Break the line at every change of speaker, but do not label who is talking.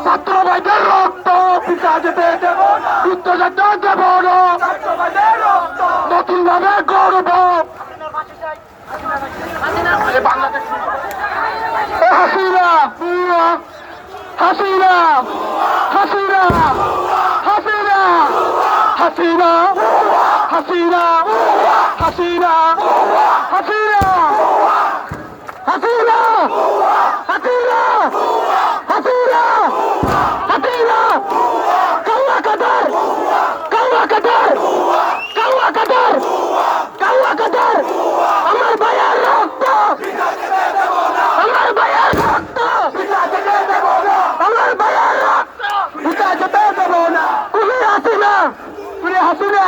ছাত্র ভাইদের রক্ত পিতা যেতে দেব না, যুদ্ধ যেতে দেব না, নতুন ভাবে গর্ব হাসিনা হাসিনা হাসিনা হাসিনা হাসিনা হাসিনা হাসিনা হাসিনা হাসিনা হাসিনা হাসিনা হাসিনা কাওয়া কাদার কাওয়া কাদার কাওয়া কাদার কাওয়া কাদার আমার ভাইয়ের রক্ত আমার ভাইয়ের রক্ত আমার ভাইয়ের রক্ত পিতা যেতে দেব না। কুলি হাসিনা কুলি হাসিনা